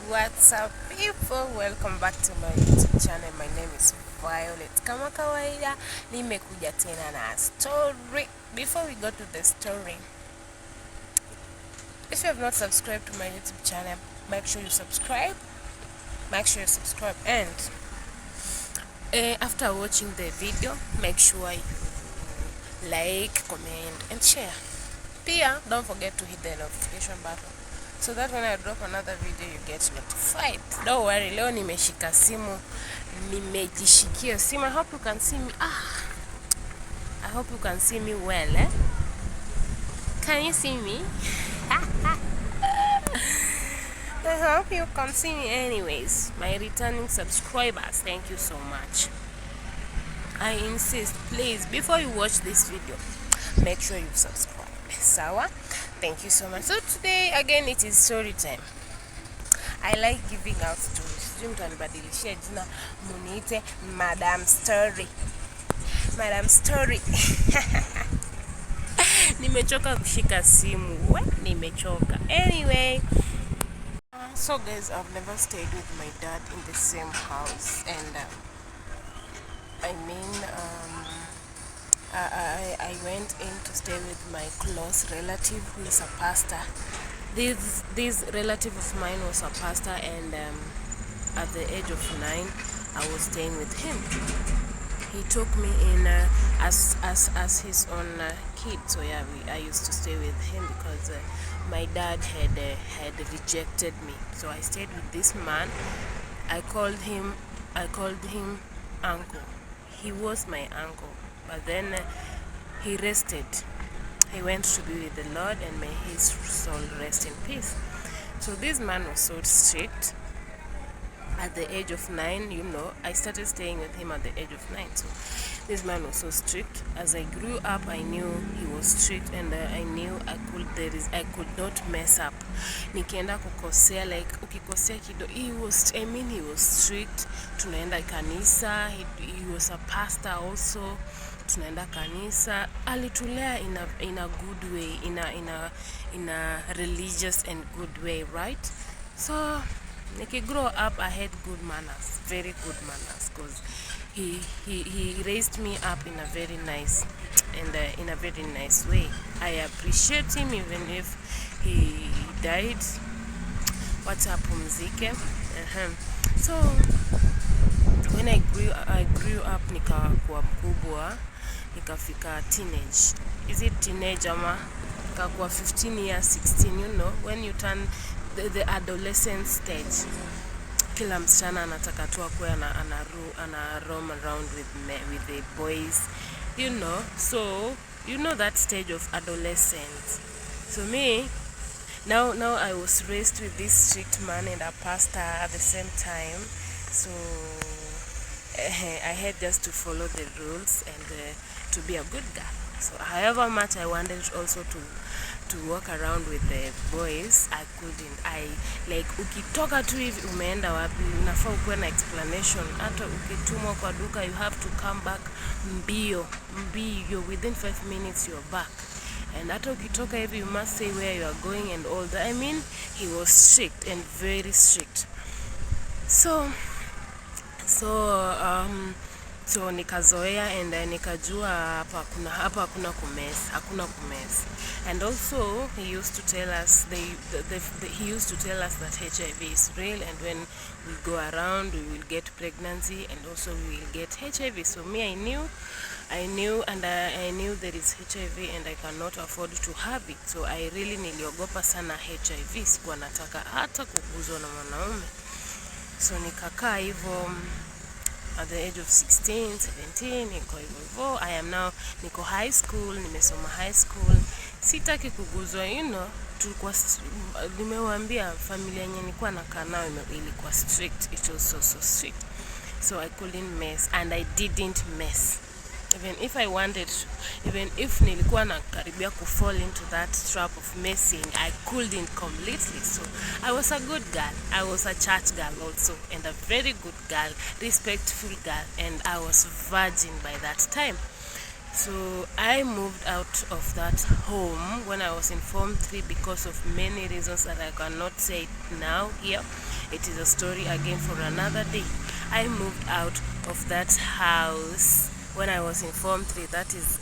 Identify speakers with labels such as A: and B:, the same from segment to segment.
A: What's up people, welcome back to my YouTube channel. My name is Violet. Kama kawaida nimekuja tena na story. Before we go to the story, if you have not subscribed to my YouTube channel, make sure you subscribe. And after watching the video, make sure you like, comment and share. Pia don't forget to hit the notification button so that when I drop another video you get notified. Don't worry, leo nimeshika simu, nimejishikia simu. I hope you can see me. I hope you can see me well, eh? Can you see me? I hope you can see me. Anyways, my returning subscribers, thank you so much. I insist, please, before you watch this video, make sure you subscribe. Sawa? Thank you so much. So today again it is story time. I like giving out stories. Mtanibadilishia jina muniite Madam Story. Madam Story. Nimechoka kushika simu. Nimechoka. Anyway, so guys, I've never stayed with my dad in the same house, and I went in to stay with my close relative who is a pastor. This relative of mine was a pastor, and at the age of 9 I was staying with him. He took me in as his own kid. So yeah, I used to stay with him because my dad had rejected me. So I stayed with this man. I called him uncle. He was my uncle, but then he rested. He went to be with the Lord, and may his soul rest in peace. So this man was so strict. At the age of 9, I started staying with him at the age of 9. So this man was so strict. As I grew up, I knew he was strict, and I knew I could not mess up. Nikienda kukosea, like ukikosea kido, he was strict. Tunaenda kanisa. He was a pastor also. Tunaenda kanisa. Alitulea in a good way, in a religious and good way, right? So grow up, I had good manners, very good manners, because he raised me up in a very nice way. I appreciate him even if he died. What's up, mzike? So when I grew up, nikakuwa mkubwa, nikafika teenage. Is it teenage ama nikakuwa 15 years, 16, when you turn the adolescent stage. Kila msichana anataka tu akuwe ana roam around with the boys, so that stage of adolescence. So me, now I was raised with this strict man and a pastor at the same time, so I had just to follow the rules and to be a good girl. So however much I wanted also to walk around with the boys, I couldn't. Ukitoka tu hivi umeenda wapi, unafaa ukuwe na explanation. Hata ukitumwa kwa duka, you have to come back mbio within 5 minutes you're back. And hata ukitoka hivi, you must say where you are going and all that. He was strict and very strict. So nikazoea, and nikajua hapa hakuna kumess. And also he used to tell us that HIV is real, and when we go around we will get pregnancy, and also we will get HIV. So me, I knew there is HIV and I cannot afford to have it. So I really niliogopa sana HIV. Sikuwa nataka hata kuguzwa na mwanaume. So nikakaa hivyo. At the age of 16, 17, niko hivyo. I am now niko high school, nimesoma high school. Sitaki kuguzwa, tulikuwa nimewaambia familia yenye nilikuwa nakaa nayo ilikuwa strict. It was so strict. So I couldn't mess, and I didn't mess. Even if nilikuwa nakaribia ku fall into that trap of messing, I couldn't completely. So I was a good girl. I was a church girl also, and a very good girl, respectful girl, and I was virgin by that time. So I moved out of that home when I was in Form 3 because of many reasons that I cannot say now here. it is a story again for another day. I moved out of that house when I was in Form 3. That is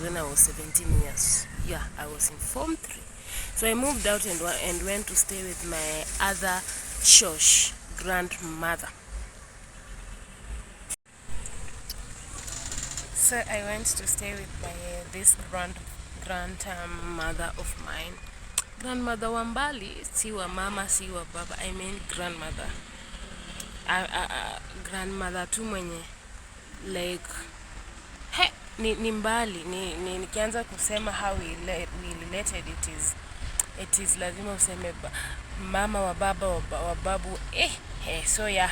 A: when I was 17 years. Yeah, I was in Form 3. So I moved out and went to stay with my other shosh grandmother. So I went to stay with my this grandmother of mine. Grandmother wa mbali, si wa mama, si wa baba. I mean grandmother. Grandmother tu mwenye like ni mbali nikianza kusema how we related, it is lazima useme mama wa baba wa babu so yeah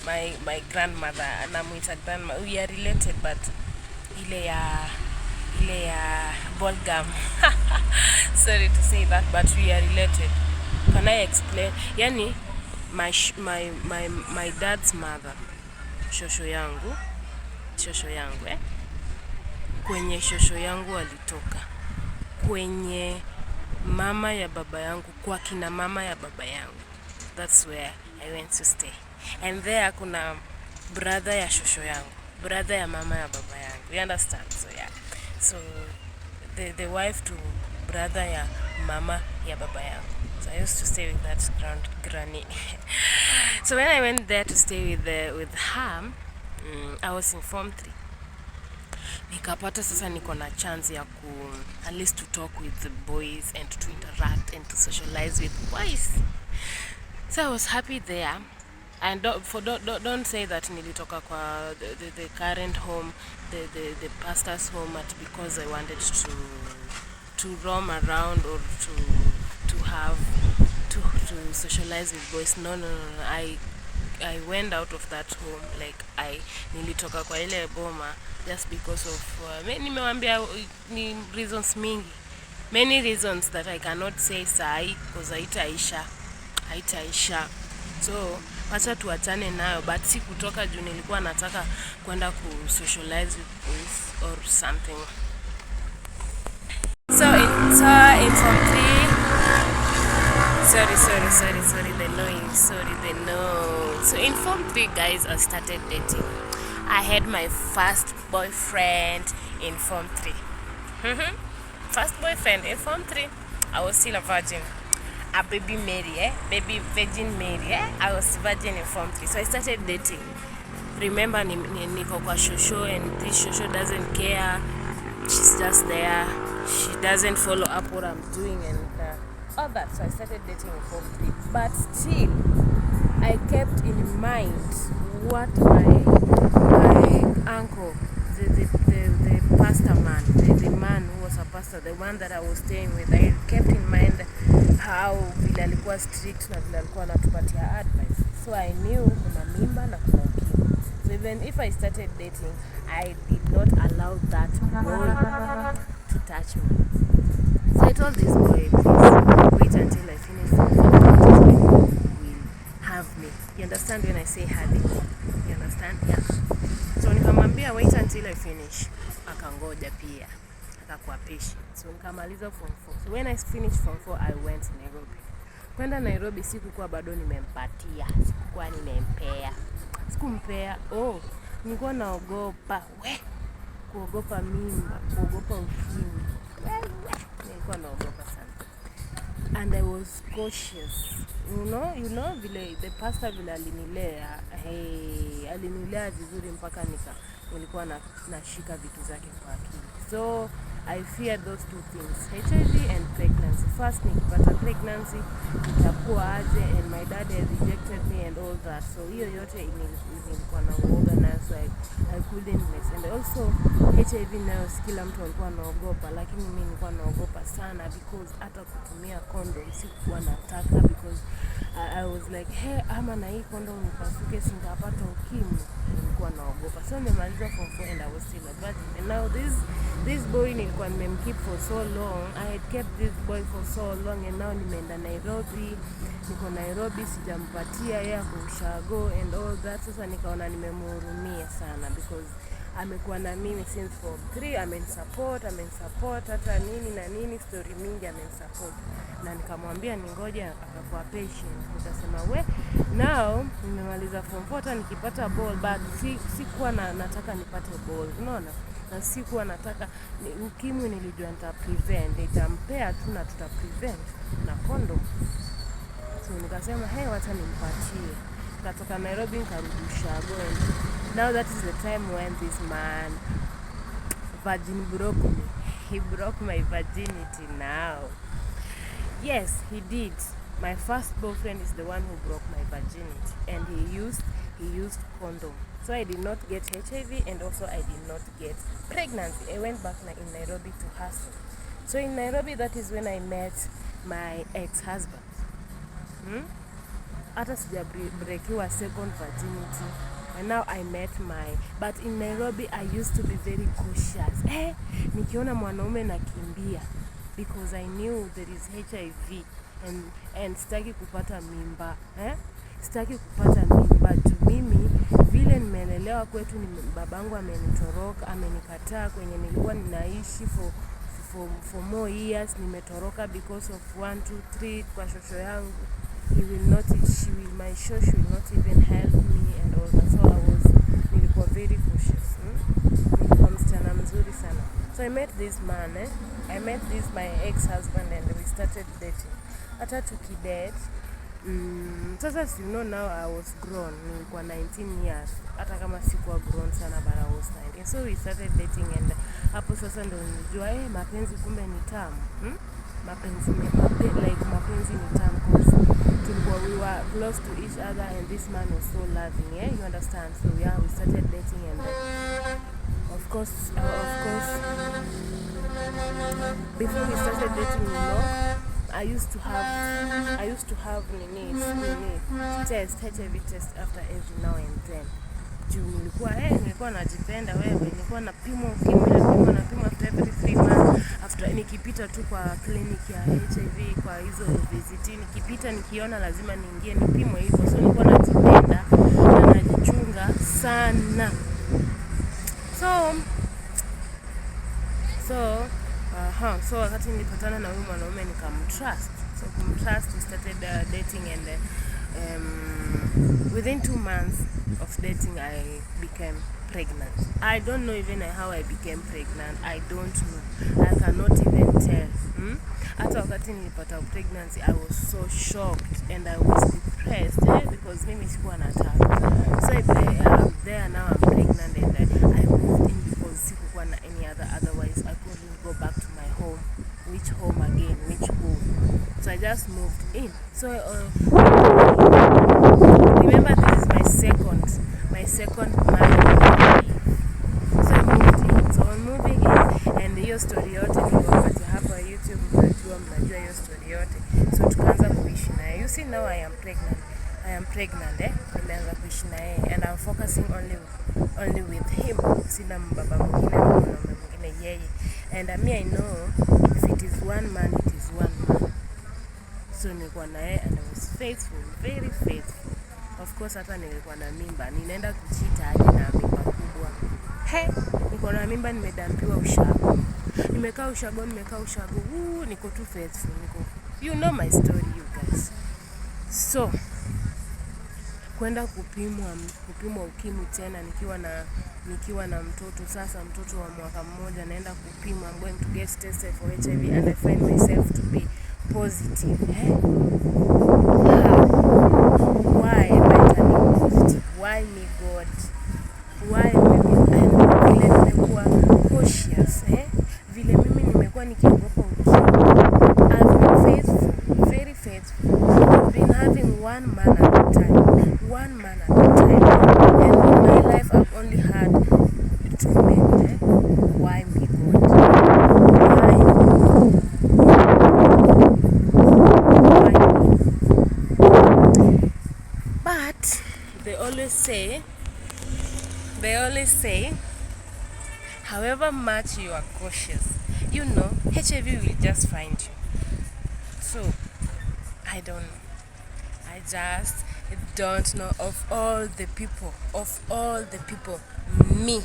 A: my grandmother namuita grandma, we are related but ile ya Bolgam. Sorry to say that, but we are related. Can I explain? Yani my dad's mother, shosho yangu kwenye shosho yangu alitoka kwenye mama ya baba yangu, kwa kina mama ya baba yangu. That's where I went to stay. And there kuna brother ya shosho yangu, brother ya mama ya baba yangu. You understand? So yeah. So the wife to brother ya mama ya baba yangu. So I used to stay with that granny. So when I went there to stay with her, I was in Form 3. Nikapata sasa niko na chance ya at least to talk with the boys and to interact and to socialize with boys. So I was happy there. And don't say that nilitoka kwa the current home, the pastor's home because I wanted to roam around or to have to socialize with boys. No. I went out of that home, like nilitoka kwa ile boma just because of nimewambia ni reasons mingi, many reasons that I cannot say sahi because haitaisha. So wacha tuachane nayo, but si kutoka juu nilikuwa nataka kwenda ku socialize with boys or something. So in Form 3, sorry the noise, So in Form 3, guys, I started dating. I had my first boyfriend in Form 3. First boyfriend in Form 3. I was still a virgin. A baby Mary, baby Virgin Mary, I was virgin in Form 3. So I started dating. Remember, niko kwa shosho, and this shosho doesn't care. She's just there. She doesn't follow up what I'm doing and all that. So I started dating in Form 3. But still, I kept in mind what my uncle, the pastor man, the man who was a pastor, the one that I was staying with, I kept in mind how vile alikuwa strict na vile alikuwa anatupatia advice. So I knew kuna mimba na kuna ukimwi. So even if I started dating, I did not allow that boy to touch me. So I told this boy, please wait until I finish will have me. You understand when I say having? You understand? Yeah. So nikamwambia wait until I finish. Akangoja pia. Akakuwa patient. So nikamaliza Form 4. So when I finished Form 4, I went to Nairobi. Kwenda Nairobi sikukuwa bado nimempatia. Sikukuwa nimempea. Sikumpea. Nilikuwa naogopa. Kuogopa mimba, kuogopa ukimwi. Nilikuwa naogopa sana. And I was cautious. You know vile the pastor vile alinilea. Alinilea vizuri mpaka nilikuwa nashika vitu zake kwa akili. So I feared those two things, HIV and pregnancy. First nikipata pregnancy itakuwa aje, and my dad had rejected me and all that. So hiyo yote nilikuwa na uoga nayo, so I couldn't mess. And also HIV nayo kila mtu alikuwa anaogopa, lakini mimi nilikuwa naogopa sana because hata kutumia condom sikuwa nataka because I was like ama na hii condom nipasuke singapata ukimwi. Nilikuwa naogopa. So nimemaliza Form 4 and I was still a virgin. And now this boy nilikuwa nimemkeep for so long. I had kept this boy for so long, and now nimeenda Nairobi. Niko Nairobi, sijampatia yeye kushago and all that. Sasa nikaona nimemhurumia sana because amekuwa na mimi since form 3, amenisupport hata nini na nini, story mingi amenisupport, na nikamwambia ningoja, akakuwa patient. Nikasema now nimemaliza form 4, hata nikipata ball, but sikuwa nataka nipate ball, unaona, na sikuwa nataka ukimwi. Nilijua nita prevent, nitampea tu na tuta prevent na condom. So nikasema wacha nimpatie. Katoka Nairobi nikarudi Ushago. Now that is the time when this man virgin broke me. He broke my virginity now. Yes, he did. My first boyfriend is the one who broke my virginity, and he used condom. So I did not get HIV, and also I did not get pregnancy. I went back in Nairobi to hustle. So in Nairobi, that is when I met my ex-husband. Hata sijabreakiwa second virginity, and now I met but in Nairobi I used to be very cautious. Nikiona mwanaume nakimbia, because I knew there is HIV, and sitaki kupata mimba. Sitaki kupata mimba tu. Mimi vile nimelelewa kwetu, babangu amenitoroka, amenikataa kwenye nilikuwa ninaishi for more years. Nimetoroka because of 1, 2, 3 kwa shosho yangu. My church will not even help me and all that. So nilikuwa very cautious. Nilikuwa msichana mzuri sana. So I met this man, my ex-husband, and we started dating. Hata tukidate, sasa now I was grown. Nilikuwa 19 years. Hata kama sikuwa grown sana, but I was 19. So we started dating, and hapo sasa ndo nilijua mapenzi kumbe ni tamu. Mapenzi ni tamu, because we were close to each other, and this man was so loving, you understand. So we started dating, and of course before we started dating, I used to have HIV test after every now and then. Nilikuwa najipenda nilikuwa napimwa after every 3 months, after nikipita tu kwa clinic ya HIV, kwa hizo visit, nikipita nikiona lazima niingie nipimwe hivyo. So nilikuwa najipenda na najichunga sana. So wakati nilipatana na huyu mwanaume nikamtrust. So kumtrust, we started dating, and within 2 months of dating I became pregnant. I don't know even how I became pregnant. I don't know. I cannot even tell. Hata wakati nilipata pregnancy, I was so shocked and I was depressed, because mimi sikuwa nataka. So there now I'm pregnant, and I moved in because sikuwa na any otherwise I couldn't go back to my home. Which home again? Which home? So I just moved in. So remember, this is my second marriage. So I moved in. So on moving in, and hiyo story yote niliwapati hapa YouTube, mnajua hiyo story yote. So tukaanza kuishi naye. You see, now I am pregnant. Nimeanza kuishi naye, and I'm focusing only with him. Sina mbaba mwingine, mwanaume mwingine, yeye. And I know if it is one man, it is one man. So nilikuwa naye, and I was faithful, very faithful. Of course hata nilikuwa na mimba. Ninaenda kuchita hadi na mimba kubwa. Niko na mimba, nimedampiwa Ushago. Nimekaa Ushago. Niko too faithful. You know my story, you guys. So kwenda kupimwa ukimwi tena nikiwa na mtoto. Sasa mtoto wa mwaka mmoja, naenda kupimwa. I'm going to get tested for HIV, and I find myself to be positive. Why am I turning positive? Why me, God? Why me? Vile nimekuwa cautious, vile mimi nimekuwa nikiogopa ukimwi. I've been faithful, very faithful. I've been having one man at a time. And in my life I've only had 2 men. Why me, God? Why me? But they always say, however much you are cautious, HIV will just find you. So I don't know. I just don't know. Of all the people, me,